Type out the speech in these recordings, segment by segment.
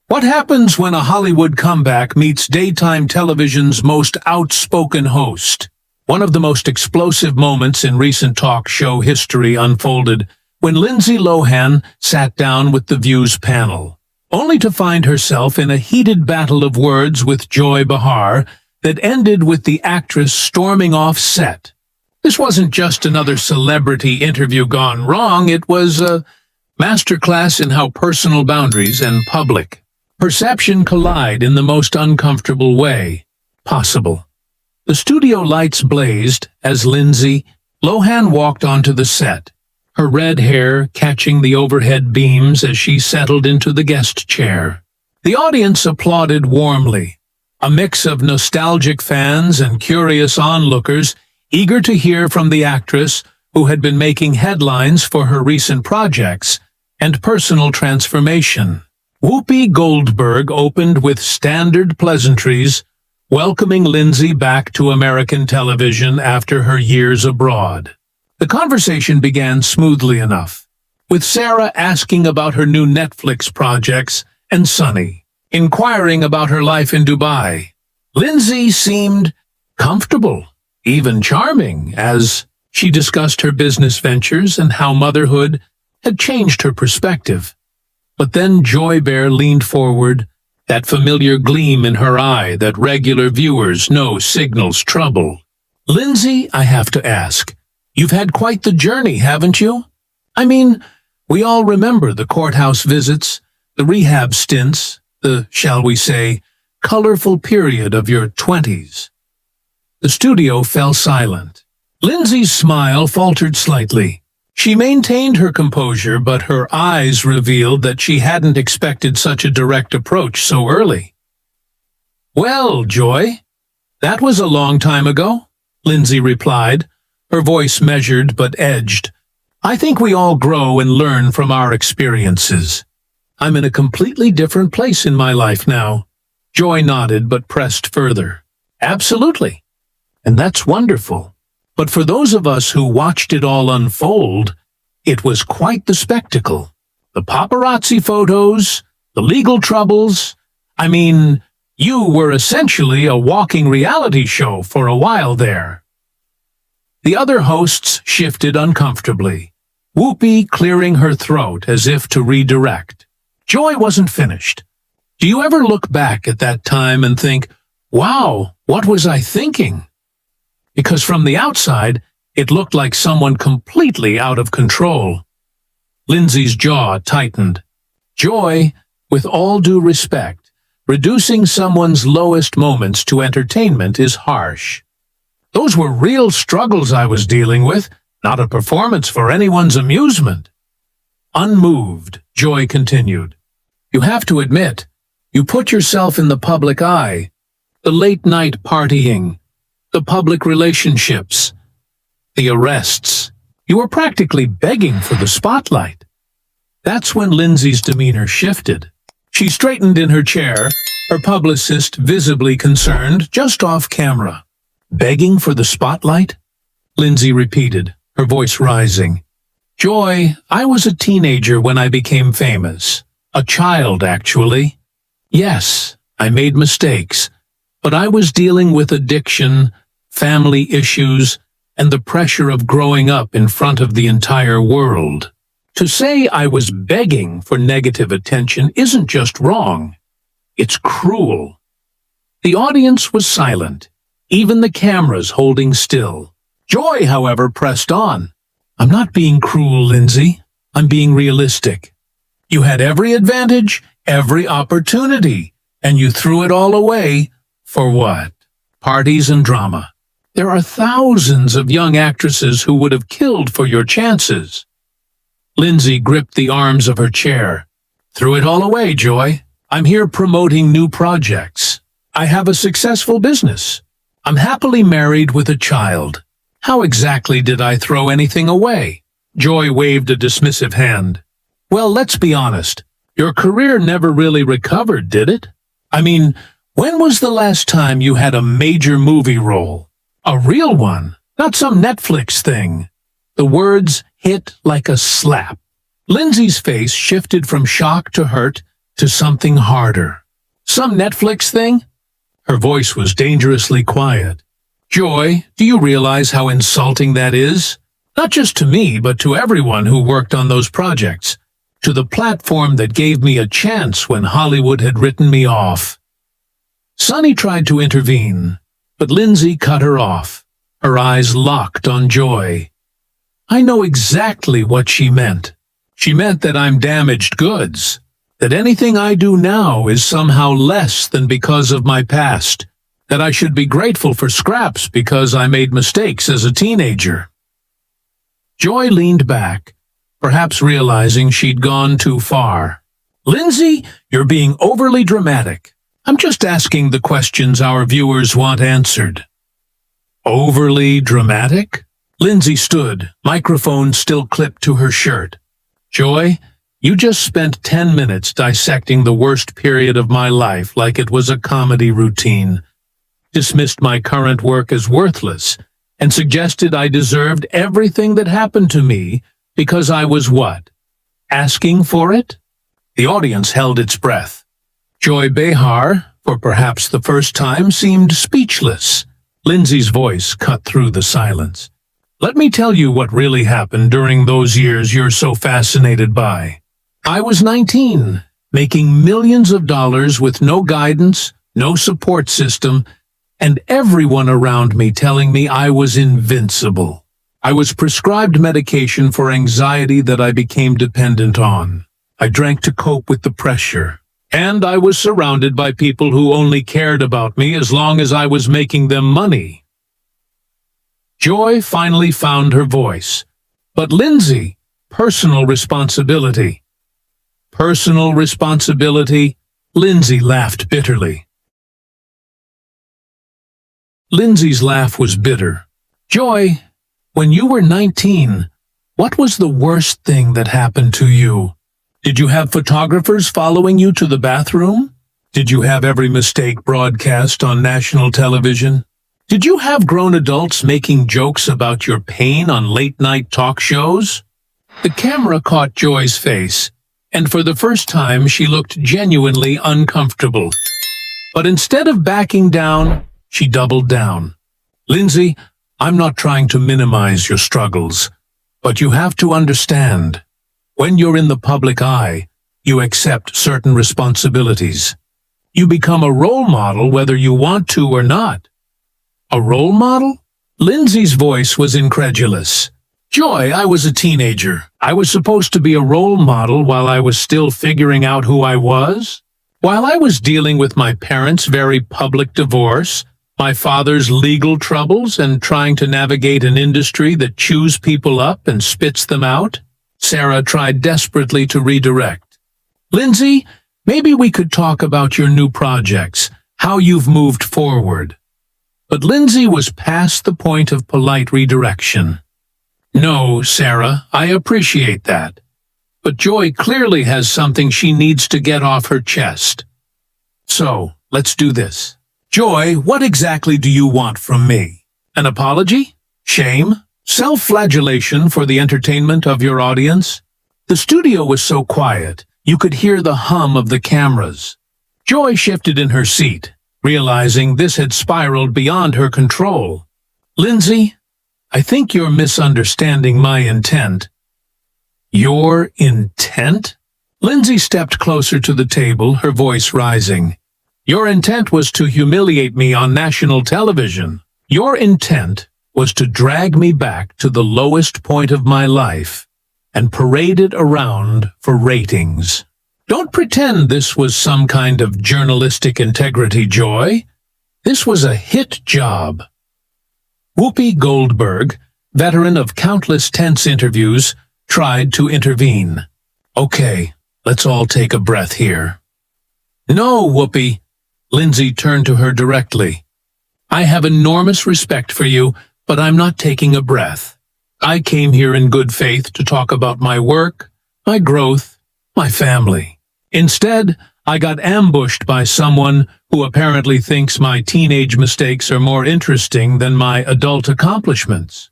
What happens when a Hollywood comeback meets daytime television's most outspoken host? One of the most explosive moments in recent talk show history unfolded when Lindsay Lohan sat down with The View's panel, only to find herself in a heated battle of words with Joy Behar that ended with the actress storming off set. This wasn't just another celebrity interview gone wrong, it was a masterclass in how personal boundaries and public perception collide in the most uncomfortable way possible. The studio lights blazed as Lindsay Lohan walked onto the set, her red hair catching the overhead beams as she settled into the guest chair. The audience applauded warmly, a mix of nostalgic fans and curious onlookers eager to hear from the actress who had been making headlines for her recent projects and personal transformation. Whoopi Goldberg opened with standard pleasantries, welcoming Lindsay back to American television after her years abroad. The conversation began smoothly enough, with Sarah asking about her new Netflix projects and Sunny inquiring about her life in Dubai. Lindsay seemed comfortable, even charming, as she discussed her business ventures and how motherhood had changed her perspective. But then Joy Behar leaned forward, that familiar gleam in her eye that regular viewers know signals trouble. "Lindsay, I have to ask, you've had quite the journey, haven't you? I mean, we all remember the courthouse visits, the rehab stints, the, shall we say, colorful period of your 20s. The studio fell silent. Lindsay's smile faltered slightly. She maintained her composure, but her eyes revealed that she hadn't expected such a direct approach so early. "Well, Joy, that was a long time ago," Lindsay replied, her voice measured but edged. "I think we all grow and learn from our experiences. I'm in a completely different place in my life now." Joy nodded but pressed further. "Absolutely. And that's wonderful. But for those of us who watched it all unfold, it was quite the spectacle. The paparazzi photos, the legal troubles. I mean, you were essentially a walking reality show for a while there." The other hosts shifted uncomfortably, Whoopi clearing her throat as if to redirect. Joy wasn't finished. "Do you ever look back at that time and think, wow, what was I thinking?" Because from the outside, it looked like someone completely out of control. Lindsay's jaw tightened. "Joy, with all due respect, reducing someone's lowest moments to entertainment is harsh. Those were real struggles I was dealing with, not a performance for anyone's amusement." Unmoved, Joy continued, "You have to admit, you put yourself in the public eye. The late-night partying, the public relationships, the arrests. You were practically begging for the spotlight." That's when Lindsay's demeanor shifted. She straightened in her chair, her publicist visibly concerned, just off camera. "Begging for the spotlight?" Lindsay repeated, her voice rising. "Joy, I was a teenager when I became famous. A child, actually. Yes, I made mistakes, but I was dealing with addiction, family issues, and the pressure of growing up in front of the entire world. To say I was begging for negative attention isn't just wrong. It's cruel." The audience was silent, even the cameras holding still. Joy, however, pressed on. "I'm not being cruel, Lindsay. I'm being realistic. You had every advantage, every opportunity, and you threw it all away. For what? Parties and drama. There are thousands of young actresses who would have killed for your chances." Lindsay gripped the arms of her chair. "Threw it all away, Joy. I'm here promoting new projects. I have a successful business. I'm happily married with a child. How exactly did I throw anything away?" Joy waved a dismissive hand. "Well, let's be honest. Your career never really recovered, did it? I mean, when was the last time you had a major movie role? A real one, not some Netflix thing." The words hit like a slap. Lindsay's face shifted from shock to hurt to something harder. Some Netflix thing? Her voice was dangerously quiet. Joy, do you realize how insulting that is? Not just to me, but to everyone who worked on those projects. To the platform that gave me a chance when Hollywood had written me off. Sonny tried to intervene, but Lindsay cut her off, her eyes locked on Joy. I know exactly what she meant. She meant that I'm damaged goods, that anything I do now is somehow less than because of my past, that I should be grateful for scraps because I made mistakes as a teenager. Joy leaned back, perhaps realizing she'd gone too far. Lindsay, you're being overly dramatic. I'm just asking the questions our viewers want answered. Overly dramatic? Lindsay stood, microphone still clipped to her shirt. Joy, you just spent 10 minutes dissecting the worst period of my life like it was a comedy routine. Dismissed my current work as worthless, and suggested I deserved everything that happened to me because I was what? Asking for it? The audience held its breath. Joy Behar, for perhaps the first time, seemed speechless. Lindsay's voice cut through the silence. Let me tell you what really happened during those years you're so fascinated by. I was 19, making millions of dollars with no guidance, no support system, and everyone around me telling me I was invincible. I was prescribed medication for anxiety that I became dependent on. I drank to cope with the pressure. And I was surrounded by people who only cared about me as long as I was making them money. Joy finally found her voice. But Lindsay, personal responsibility. Personal responsibility? Lindsay laughed bitterly. Lindsay's laugh was bitter. Joy, when you were 19, what was the worst thing that happened to you? Did you have photographers following you to the bathroom? Did you have every mistake broadcast on national television? Did you have grown adults making jokes about your pain on late-night talk shows? The camera caught Joy's face, and for the first time she looked genuinely uncomfortable. But instead of backing down, she doubled down. Lindsay, I'm not trying to minimize your struggles, but you have to understand. When you're in the public eye, you accept certain responsibilities. You become a role model whether you want to or not. A role model? Lindsay's voice was incredulous. Joy, I was a teenager. I was supposed to be a role model while I was still figuring out who I was. While I was dealing with my parents' very public divorce, my father's legal troubles, and trying to navigate an industry that chews people up and spits them out, Sarah tried desperately to redirect. Lindsay, maybe we could talk about your new projects, how you've moved forward. But Lindsay was past the point of polite redirection. No, Sarah, I appreciate that. But Joy clearly has something she needs to get off her chest. So, let's do this. Joy, what exactly do you want from me? An apology? Shame? Self-flagellation for the entertainment of your audience? The studio was so quiet, you could hear the hum of the cameras. Joy shifted in her seat, realizing this had spiraled beyond her control. Lindsay, I think you're misunderstanding my intent. Your intent? Lindsay stepped closer to the table, her voice rising. Your intent was to humiliate me on national television. Your intent was to drag me back to the lowest point of my life and parade it around for ratings. Don't pretend this was some kind of journalistic integrity, Joy. This was a hit job. Whoopi Goldberg, veteran of countless tense interviews, tried to intervene. Okay, let's all take a breath here. No, Whoopi. Lindsay turned to her directly. I have enormous respect for you, but I'm not taking a breath. I came here in good faith to talk about my work, my growth, my family. Instead, I got ambushed by someone who apparently thinks my teenage mistakes are more interesting than my adult accomplishments.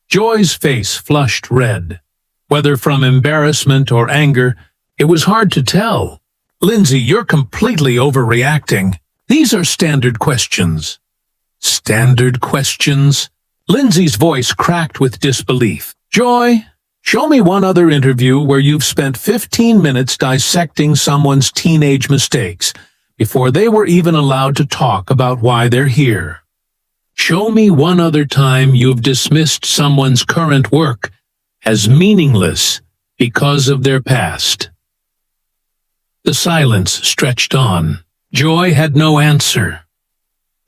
Joy's face flushed red. Whether from embarrassment or anger, it was hard to tell. Lindsay, you're completely overreacting. These are standard questions. Standard questions? Lindsay's voice cracked with disbelief. Joy, show me one other interview where you've spent 15 minutes dissecting someone's teenage mistakes before they were even allowed to talk about why they're here. Show me one other time you've dismissed someone's current work as meaningless because of their past. The silence stretched on. Joy had no answer.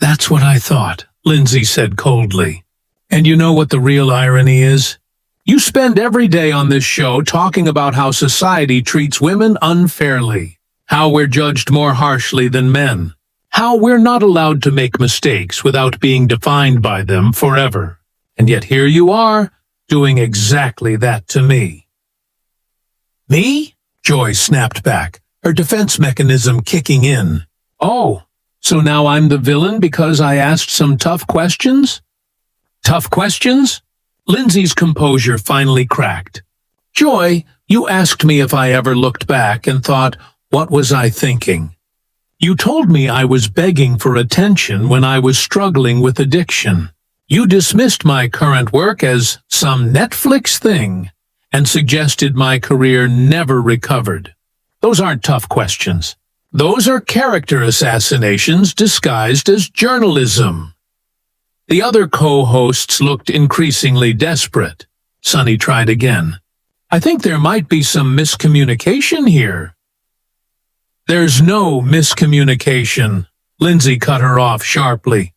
That's what I thought, Lindsay said coldly. And you know what the real irony is? You spend every day on this show talking about how society treats women unfairly, how we're judged more harshly than men, how we're not allowed to make mistakes without being defined by them forever. And yet here you are, doing exactly that to me. Me? Joy snapped back, her defense mechanism kicking in. Oh, so now I'm the villain because I asked some tough questions? Tough questions? Lindsay's composure finally cracked. Joy, you asked me if I ever looked back and thought, what was I thinking? You told me I was begging for attention when I was struggling with addiction. You dismissed my current work as some Netflix thing and suggested my career never recovered. Those aren't tough questions. Those are character assassinations disguised as journalism. The other co-hosts looked increasingly desperate. Sunny tried again. I think there might be some miscommunication here. There's no miscommunication. Lindsay cut her off sharply.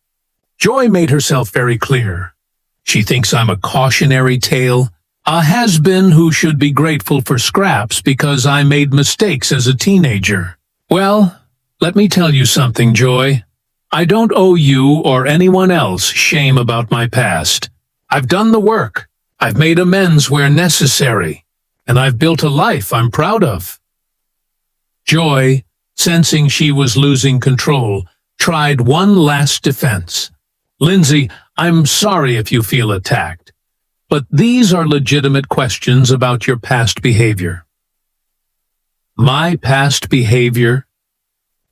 Joy made herself very clear. She thinks I'm a cautionary tale, a has-been who should be grateful for scraps because I made mistakes as a teenager. Well, let me tell you something, Joy. I don't owe you or anyone else shame about my past. I've done the work. I've made amends where necessary. And I've built a life I'm proud of. Joy, sensing she was losing control, tried one last defense. Lindsay, I'm sorry if you feel attacked, but these are legitimate questions about your past behavior. My past behavior?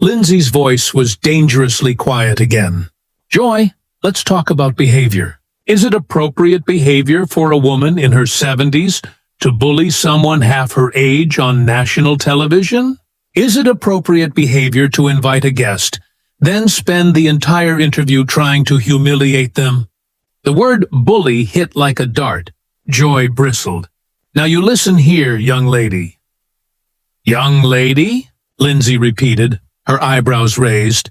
Lindsay's voice was dangerously quiet again. Joy, let's talk about behavior. Is it appropriate behavior for a woman in her 70s to bully someone half her age on national television? Is it appropriate behavior to invite a guest, then spend the entire interview trying to humiliate them? The word bully hit like a dart. Joy bristled. Now you listen here, young lady. Young lady? Lindsay repeated, her eyebrows raised.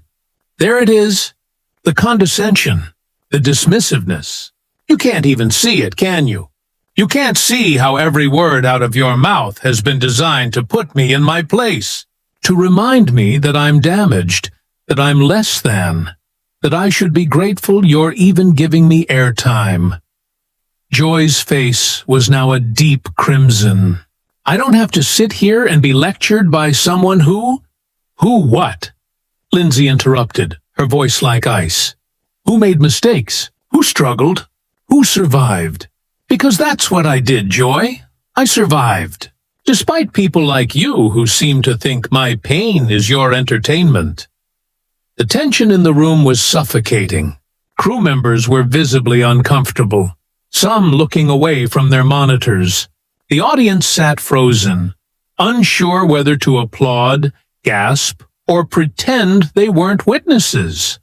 There it is. The condescension, the dismissiveness. You can't even see it, can you? You can't see how every word out of your mouth has been designed to put me in my place, to remind me that I'm damaged, that I'm less than, that I should be grateful you're even giving me airtime. Joy's face was now a deep crimson. I don't have to sit here and be lectured by someone who what? Lindsay interrupted, her voice like ice. Who made mistakes? Who struggled? Who survived? Because that's what I did, Joy. I survived. Despite people like you who seem to think my pain is your entertainment. The tension in the room was suffocating. Crew members were visibly uncomfortable, some looking away from their monitors. The audience sat frozen, unsure whether to applaud, gasp, or pretend they weren't witnesses.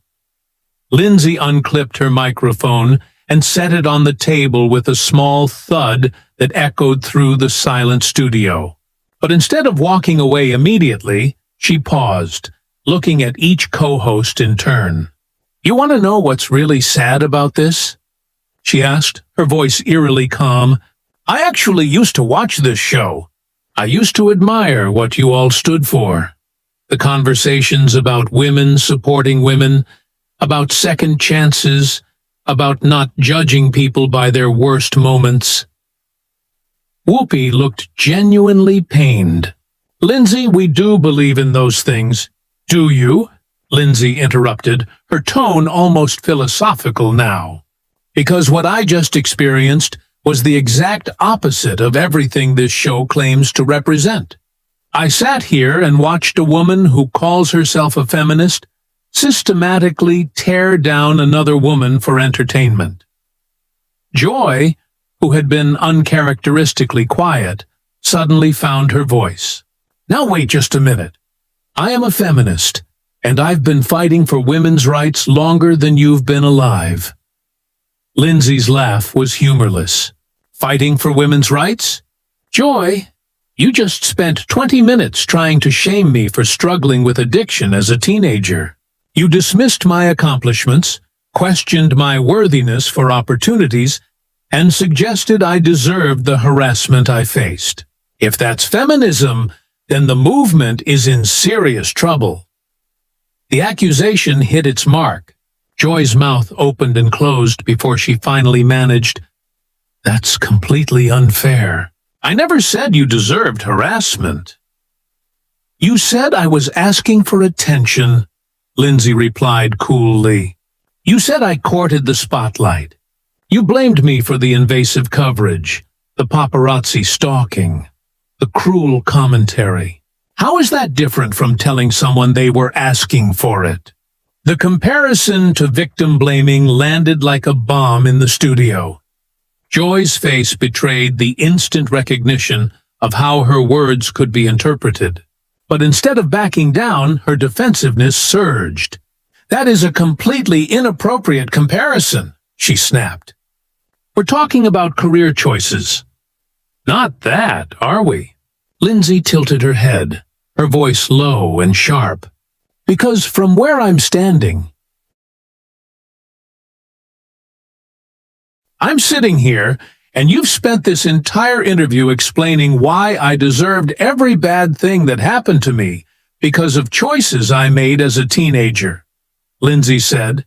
Lindsay unclipped her microphone and set it on the table with a small thud that echoed through the silent studio. But instead of walking away immediately, she paused, looking at each co-host in turn. You want to know what's really sad about this? She asked, her voice eerily calm. I actually used to watch this show. I used to admire what you all stood for. The conversations about women supporting women, about second chances, about not judging people by their worst moments. Whoopi looked genuinely pained. Lindsay, we do believe in those things. Do you? Lindsay interrupted, her tone almost philosophical now. Because what I just experienced was the exact opposite of everything this show claims to represent. I sat here and watched a woman who calls herself a feminist systematically tear down another woman for entertainment. Joy, who had been uncharacteristically quiet, suddenly found her voice. Now wait just a minute. I am a feminist, and I've been fighting for women's rights longer than you've been alive. Lindsay's laugh was humorless. Fighting for women's rights? Joy, you just spent 20 minutes trying to shame me for struggling with addiction as a teenager. You dismissed my accomplishments, questioned my worthiness for opportunities, and suggested I deserved the harassment I faced. If that's feminism, then the movement is in serious trouble. The accusation hit its mark. Joy's mouth opened and closed before she finally managed, "That's completely unfair. I never said you deserved harassment." "You said I was asking for attention," Lindsay replied coolly. "You said I courted the spotlight. You blamed me for the invasive coverage, the paparazzi stalking, the cruel commentary. How is that different from telling someone they were asking for it?" The comparison to victim blaming landed like a bomb in the studio. Joy's face betrayed the instant recognition of how her words could be interpreted. But instead of backing down, her defensiveness surged. "That is a completely inappropriate comparison," she snapped. "We're talking about career choices." "Not that, are we?" Lindsay tilted her head, her voice low and sharp. "Because from where I'm standing, I'm sitting here, and you've spent this entire interview explaining why I deserved every bad thing that happened to me because of choices I made as a teenager," Lindsay said,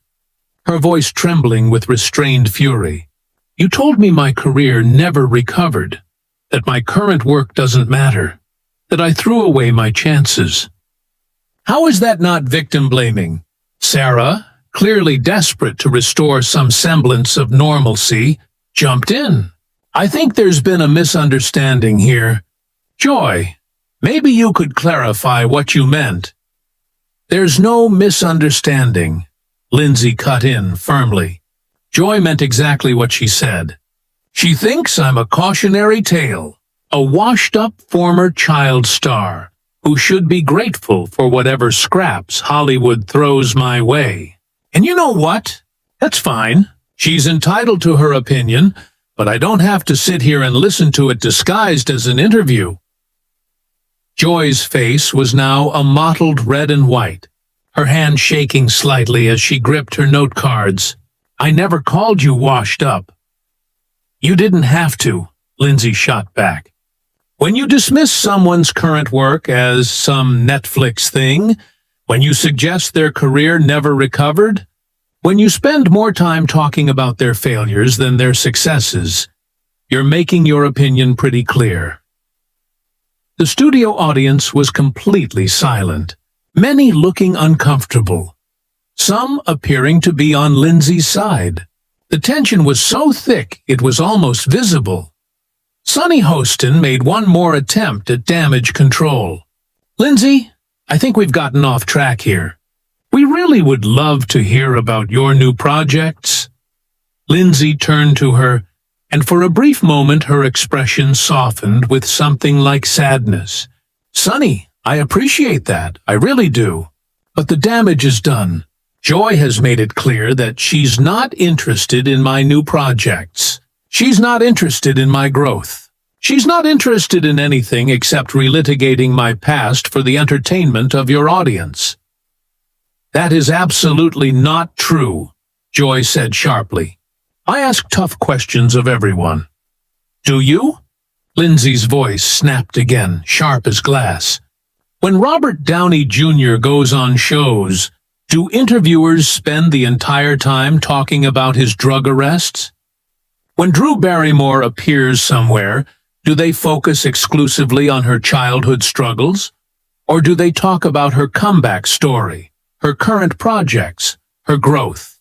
her voice trembling with restrained fury. "You told me my career never recovered, that my current work doesn't matter, that I threw away my chances. How is that not victim blaming? Sarah, clearly desperate to restore some semblance of normalcy, jumped in. I think there's been a misunderstanding here. Joy, maybe you could clarify what you meant." "There's no misunderstanding," Lindsay cut in firmly. Joy meant exactly what she said. "She thinks I'm a cautionary tale, a washed-up former child star who should be grateful for whatever scraps Hollywood throws my way. And you know what? That's fine. She's entitled to her opinion, but I don't have to sit here and listen to it disguised as an interview." Joy's face was now a mottled red and white, her hand shaking slightly as she gripped her note cards. "I never called you washed up." "You didn't have to," Lindsay shot back. "When you dismiss someone's current work as some Netflix thing, when you suggest their career never recovered, when you spend more time talking about their failures than their successes, you're making your opinion pretty clear." The studio audience was completely silent, many looking uncomfortable, some appearing to be on Lindsay's side. The tension was so thick it was almost visible. Sonny Hostin made one more attempt at damage control. "Lindsay, I think we've gotten off track here. We really would love to hear about your new projects." Lindsay turned to her, and for a brief moment her expression softened with something like sadness. "Sonny, I appreciate that, I really do. But the damage is done. Joy has made it clear that she's not interested in my new projects. She's not interested in my growth. She's not interested in anything except relitigating my past for the entertainment of your audience." "That is absolutely not true," Joy said sharply. "I ask tough questions of everyone." "Do you?" Lindsay's voice snapped again, sharp as glass. "When Robert Downey Jr. goes on shows, do interviewers spend the entire time talking about his drug arrests? When Drew Barrymore appears somewhere, do they focus exclusively on her childhood struggles? Or do they talk about her comeback story, her current projects, her growth?"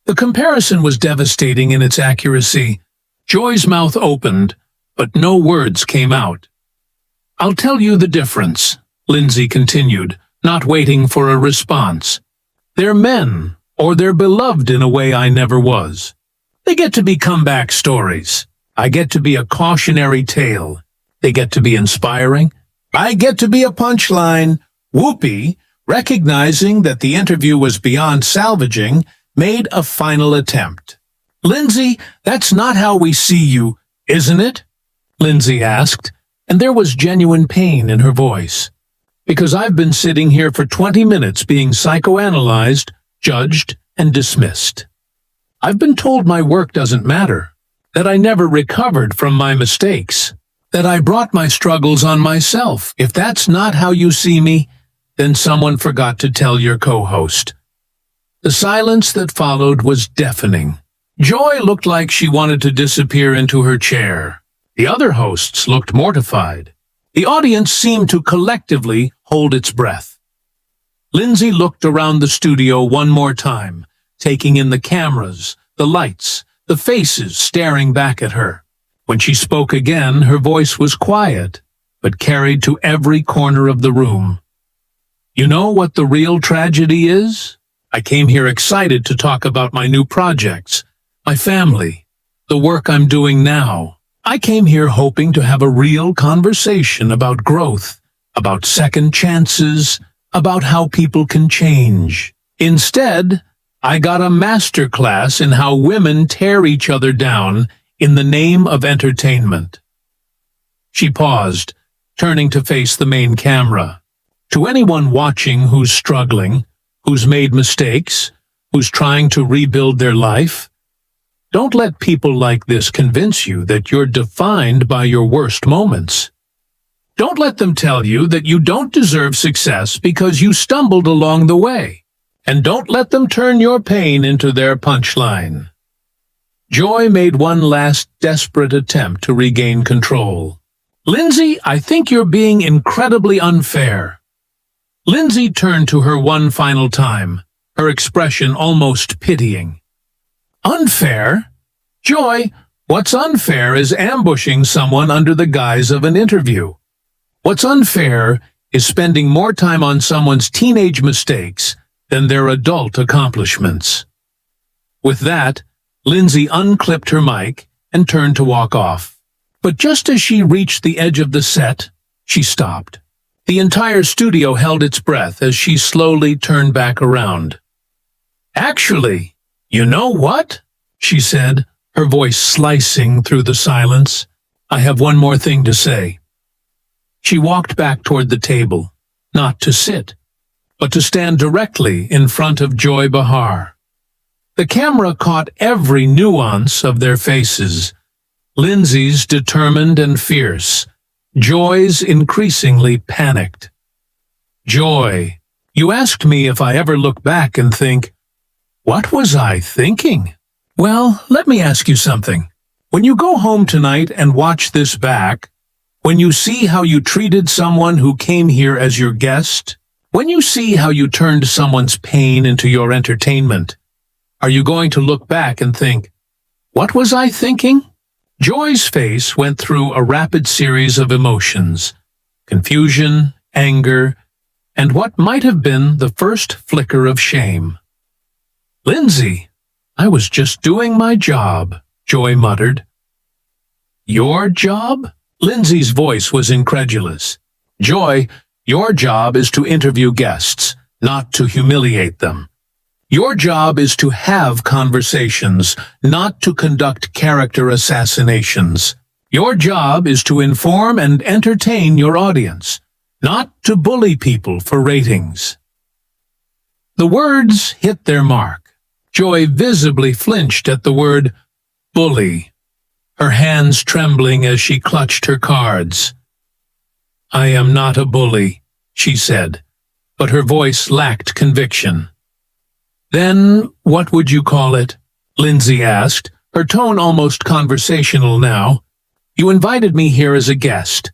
The comparison was devastating in its accuracy. Joy's mouth opened, but no words came out. I'll tell you the difference, Lindsay continued, not waiting for a response. They're men, or they're beloved in a way I never was. They get to be comeback stories. I get to be a cautionary tale. They get to be inspiring. I get to be a punchline. Whoopi, recognizing that the interview was beyond salvaging, made a final attempt. Lindsay, that's not how we see you, isn't it? Lindsay asked, and there was genuine pain in her voice. Because I've been sitting here for 20 minutes being psychoanalyzed, judged, and dismissed. I've been told my work doesn't matter, that I never recovered from my mistakes, that I brought my struggles on myself. If that's not how you see me, then someone forgot to tell your co-host. The silence that followed was deafening. Joy looked like she wanted to disappear into her chair. The other hosts looked mortified. The audience seemed to collectively hold its breath. Lindsay looked around the studio one more time, taking in the cameras, the lights, the faces staring back at her. When she spoke again, her voice was quiet, but carried to every corner of the room. You know what the real tragedy is? I came here excited to talk about my new projects, my family, the work I'm doing now. I came here hoping to have a real conversation about growth, about second chances, about how people can change. Instead, I got a masterclass in how women tear each other down in the name of entertainment. She paused, turning to face the main camera. To anyone watching who's struggling, who's made mistakes, who's trying to rebuild their life, don't let people like this convince you that you're defined by your worst moments. Don't let them tell you that you don't deserve success because you stumbled along the way. And don't let them turn your pain into their punchline. Joy made one last desperate attempt to regain control. Lindsay, I think you're being incredibly unfair. Lindsay turned to her one final time, her expression almost pitying. Unfair? Joy, what's unfair is ambushing someone under the guise of an interview. What's unfair is spending more time on someone's teenage mistakes than their adult accomplishments. With that, Lindsay unclipped her mic and turned to walk off. But just as she reached the edge of the set, she stopped. The entire studio held its breath as she slowly turned back around. Actually, you know what? She said, her voice slicing through the silence. I have one more thing to say. She walked back toward the table, not to sit, but to stand directly in front of Joy Behar. The camera caught every nuance of their faces. Lindsay's determined and fierce, Joy's increasingly panicked. Joy, you asked me if I ever look back and think, what was I thinking? Well, let me ask you something. When you go home tonight and watch this back, when you see how you treated someone who came here as your guest, when you see how you turned someone's pain into your entertainment, are you going to look back and think, what was I thinking? Joy's face went through a rapid series of emotions, confusion, anger, and what might have been the first flicker of shame. Lindsay, I was just doing my job, Joy muttered. Your job? Lindsay's voice was incredulous. Joy, your job is to interview guests, not to humiliate them. Your job is to have conversations, not to conduct character assassinations. Your job is to inform and entertain your audience, not to bully people for ratings. The words hit their mark. Joy visibly flinched at the word bully, her hands trembling as she clutched her cards. I am not a bully, she said, but her voice lacked conviction. Then what would you call it? Lindsay asked, her tone almost conversational now. You invited me here as a guest.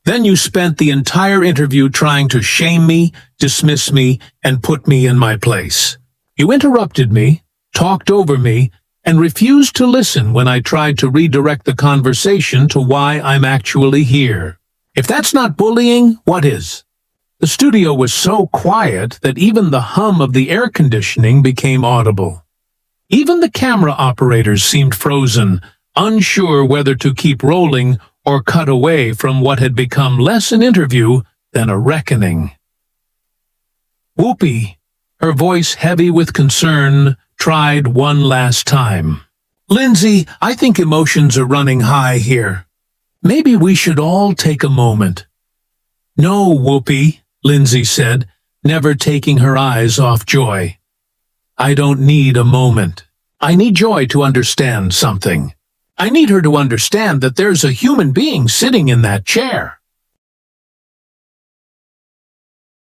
Then you spent the entire interview trying to shame me, dismiss me, and put me in my place. You interrupted me, talked over me, and refused to listen when I tried to redirect the conversation to why I'm actually here. If that's not bullying, what is? The studio was so quiet that even the hum of the air conditioning became audible. Even the camera operators seemed frozen, unsure whether to keep rolling or cut away from what had become less an interview than a reckoning. Whoopi, her voice heavy with concern, tried one last time. Lindsay, I think emotions are running high here. Maybe we should all take a moment. No, Whoopi, Lindsay said, never taking her eyes off Joy. I don't need a moment. I need Joy to understand something. I need her to understand that there's a human being sitting in that chair.